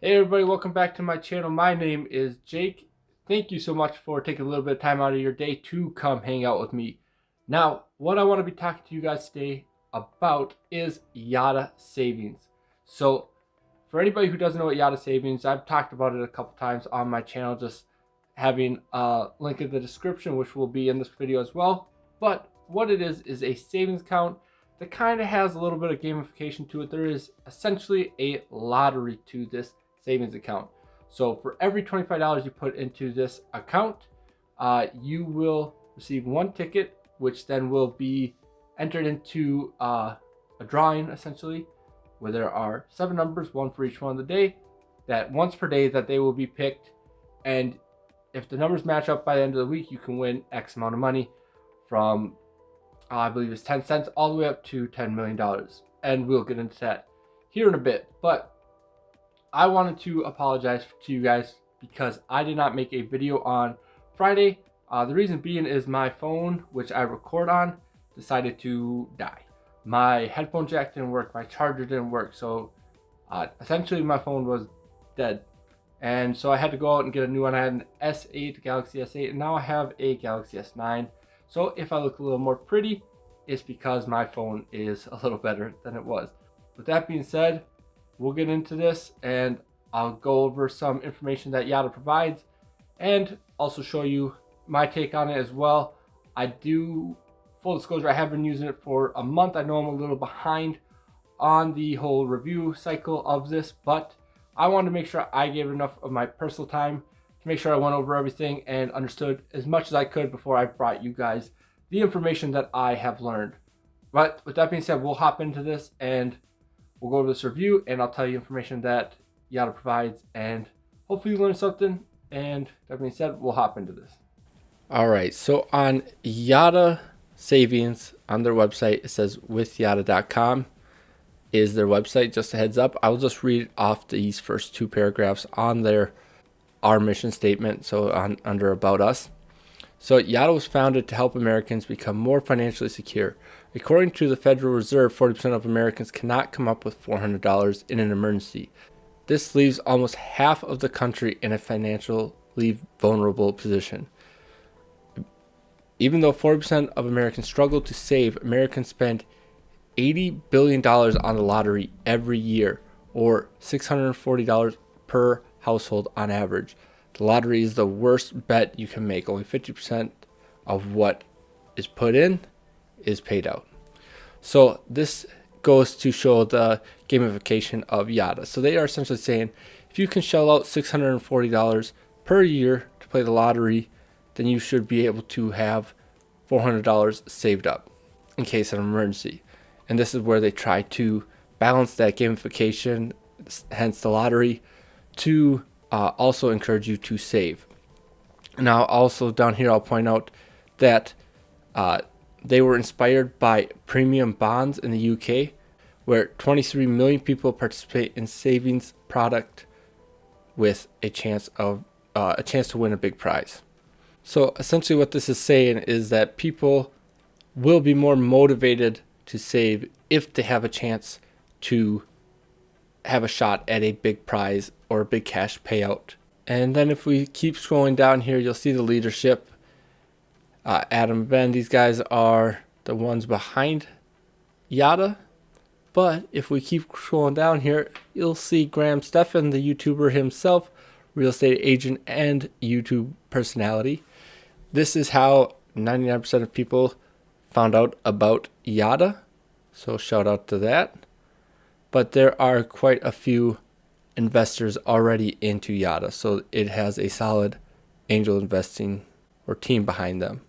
Hey everybody, welcome back to my channel. My name is Jake. Thank you so much for taking a little bit of time out of your day to come hang out with me. Now, what I want to be talking to you guys today about is Yotta savings. So, for anybody who doesn't know what Yotta savings, I've talked about it a couple times on my channel, just having a link in the description, which will be in this video as well. But what it is a savings account that kind of has a little bit of gamification to it. There is essentially a lottery to this savings account. So for every $25 you put into this account, you will receive one ticket, which then will be entered into a drawing essentially, where there are 7 numbers, one for each one of the day, that once per day that they will be picked. And if the numbers match up by the end of the week, you can win X amount of money from, I believe it's 10 cents all the way up to $10 million. And we'll get into that here in a bit. But I wanted to apologize to you guys because I did not make a video on Friday. The reason being is my phone, which I record on, decided to die. My headphone jack didn't work, my charger didn't work, so essentially my phone was dead. And so I had to go out and get a new one. I had an S8, Galaxy S8, and now I have a Galaxy S9. So if I look a little more pretty, it's because my phone is a little better than it was. With that being said, we'll get into this and I'll go over some information that Yotta provides and also show you my take on it as well. Full disclosure, I have been using it for a month. I know I'm a little behind on the whole review cycle of this, but I wanted to make sure I gave enough of my personal time to make sure I went over everything and understood as much as I could before I brought you guys the information that I have learned. But with that being said, we'll hop into this and we'll go over this review and I'll tell you information that Yotta provides and hopefully you learn something. And that being said, we'll hop into this. All right, so on Yotta savings on their website, it says withyotta.com is their website. Just a heads up, I will just read off these first 2 paragraphs on our mission statement, so under About Us. So Yotta was founded to help Americans become more financially secure. According to the Federal Reserve, 40% of Americans cannot come up with $400 in an emergency. This leaves almost half of the country in a financially vulnerable position. Even though 40% of Americans struggle to save, Americans spend $80 billion on the lottery every year, or $640 per household on average. The lottery is the worst bet you can make. Only 50% of what is put in is paid out. So this goes to show the gamification of Yotta. So they are essentially saying if you can shell out $640 per year to play the lottery, then you should be able to have $400 saved up in case of an emergency. And this is where they try to balance that gamification, hence the lottery, to also encourage you to save. Now, also down here, I'll point out that they were inspired by premium bonds in the UK, where 23 million people participate in savings product with a chance to win a big prize. So essentially what this is saying is that people will be more motivated to save if they have a chance to have a shot at a big prize or a big cash payout. And then if we keep scrolling down here, you'll see the leadership. Adam, Ben, these guys are the ones behind Yotta. But if we keep scrolling down here, you'll see Graham Stephan, the YouTuber himself, real estate agent and YouTube personality. This is how 99% of people found out about Yotta. So shout out to that. But there are quite a few investors already into Yotta. So it has a solid angel investing or team behind them.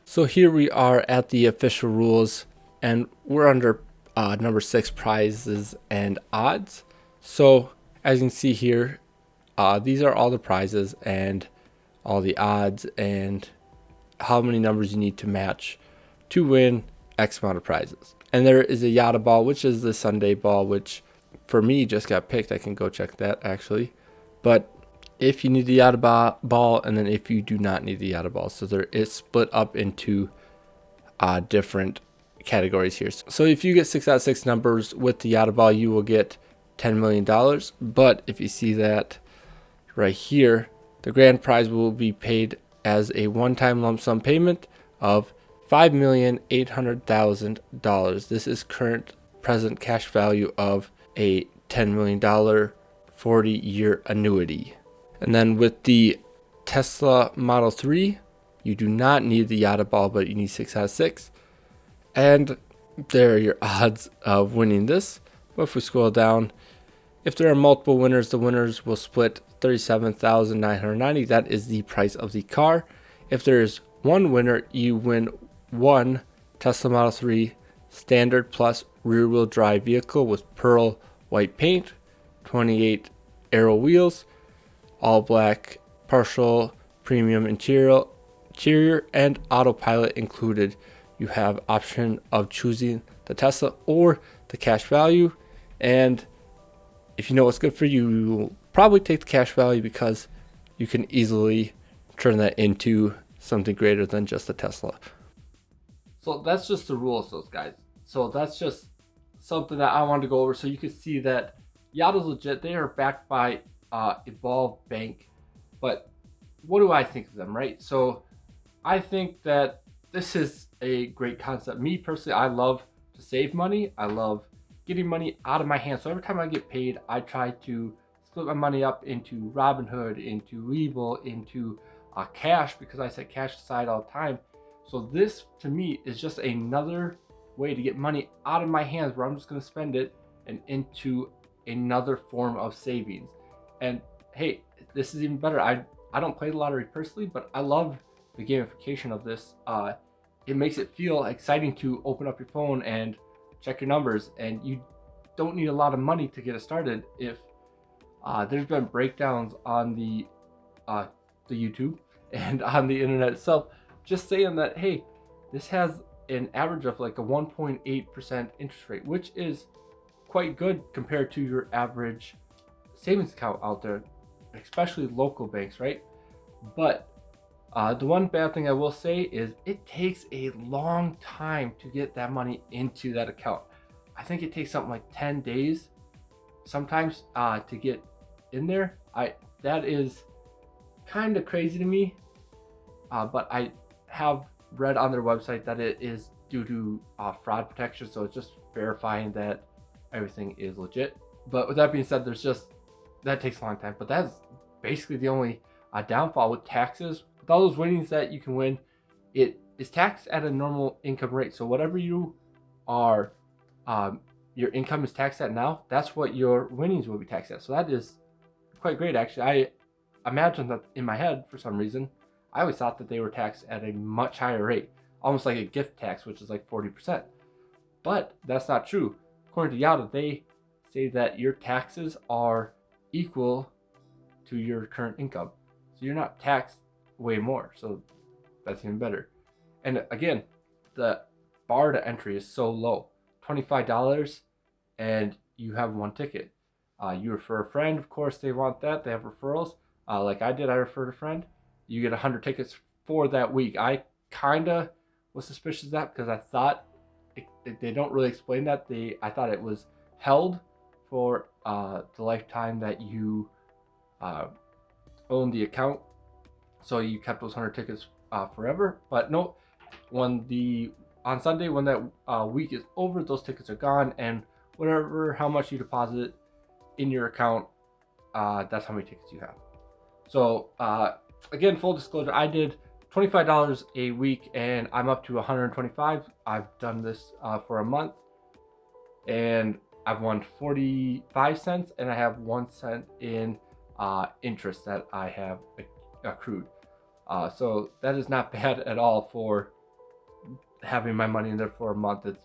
So here we are at the official rules and we're under number 6, prizes and odds. So as you can see here, these are all the prizes and all the odds and how many numbers you need to match to win X amount of prizes. And there is a Yotta ball, which is the Sunday ball, which for me just got picked. I can go check that actually. But if you need the Yotta ball, and then if you do not need the Yotta ball. So there is split up into different categories here. So if you get 6 out of 6 numbers with the Yotta ball, you will get $10 million. But if you see that right here, the grand prize will be paid as a one-time lump sum payment of $5,800,000. This is current present cash value of a $10 million 40-year annuity. And then with the Tesla Model 3, you do not need the Yotta ball, but you need 6 out of 6. And there are your odds of winning this. But if we scroll down, if there are multiple winners, the winners will split $37,990. That is the price of the car. If there is one winner, you win one Tesla Model 3 Standard Plus rear-wheel drive vehicle with pearl white paint, 28 aero wheels, all black partial premium interior, and autopilot included. You have option of choosing the Tesla or the cash value, and if you know what's good for you, you will probably take the cash value because you can easily turn that into something greater than just a Tesla. So that's just the rules, those guys. So that's just something that I wanted to go over so you can see that Yotta's legit. They are backed by Evolve Bank. But what do I think of them, right? So I think that this is a great concept. Me personally, I love to save money. I love getting money out of my hands. So every time I get paid, I try to split my money up into Robinhood, into Webull, into cash, because I set cash aside all the time. So this to me is just another way to get money out of my hands where I'm just going to spend it and into another form of savings. And hey, this is even better. I don't play the lottery personally, but I love the gamification of this. It makes it feel exciting to open up your phone and check your numbers, and you don't need a lot of money to get it started. If there's been breakdowns on the YouTube and on the internet itself, just saying that, hey, this has an average of like a 1.8% interest rate, which is quite good compared to your average savings account out there, especially local banks, right? But the one bad thing I will say is it takes a long time to get that money into that account. I think it takes something like 10 days sometimes to get in there. That is kind of crazy to me, but I have read on their website that it is due to fraud protection, so it's just verifying that everything is legit. But with that being said, that takes a long time. But that's basically the only downfall with taxes. With all those winnings that you can win, it is taxed at a normal income rate. So whatever you are, your income is taxed at now, that's what your winnings will be taxed at. So that is quite great, actually. I imagine that in my head, for some reason, I always thought that they were taxed at a much higher rate, almost like a gift tax, which is like 40%. But that's not true. According to Yotta, they say that your taxes are equal to your current income. So you're not taxed way more. So that's even better. And again, the bar to entry is so low, $25, and you have one ticket. You refer a friend, of course, they want that. They have referrals. Like I did, I referred a friend. You get 100 tickets for that week. I kind of was suspicious of that because I thought they don't really explain that. I thought it was held for the lifetime that you own the account. So you kept those 100 tickets forever. But no, on Sunday when that week is over, those tickets are gone, and how much you deposit in your account, that's how many tickets you have. So again, full disclosure, I did $25 a week and I'm up to $125. I've done this for a month and I've won 45 cents, and I have 1 cent in interest that I have accrued. So that is not bad at all for having my money in there for a month. It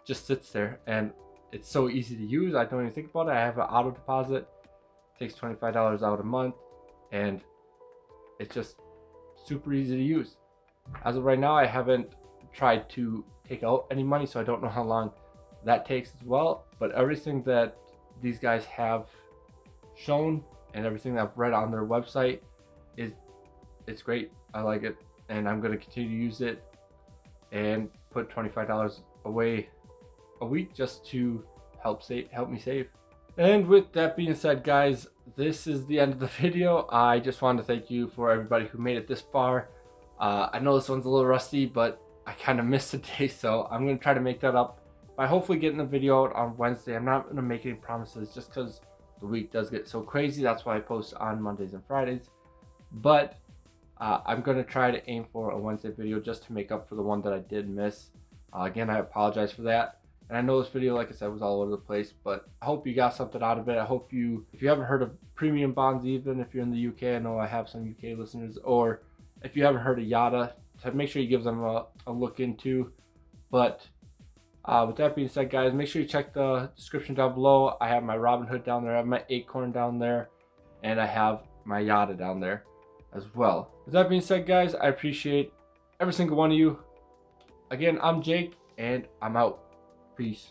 just sits there and it's so easy to use. I don't even think about it. I have an auto deposit. It takes $25 out a month, and it's just super easy to use. As of right now, I haven't tried to take out any money, so I don't know how long that takes as well. But everything that these guys have shown and everything that I've read on their website it's great. I like it, and I'm going to continue to use it and put $25 away a week just to help me save. And with that being said, guys, this is the end of the video. I just wanted to thank you for everybody who made it this far. I know this one's a little rusty, but I kind of missed a day, so I'm going to try to make that up by hopefully getting the video out on Wednesday. I'm not going to make any promises just because the week does get so crazy. That's why I post on Mondays and Fridays. But I'm going to try to aim for a Wednesday video just to make up for the one that I did miss. Again, I apologize for that. And I know this video, like I said, was all over the place, but I hope you got something out of it. I hope you, if you haven't heard of premium bonds, even if you're in the UK, I know I have some UK listeners, or if you haven't heard of Yotta, to make sure you give them a look into. But with that being said, guys, make sure you check the description down below. I have my Robinhood down there, I have my Acorn down there, and I have my Yotta down there as well. With that being said, guys, I appreciate every single one of you. Again, I'm Jake, and I'm out. Peace.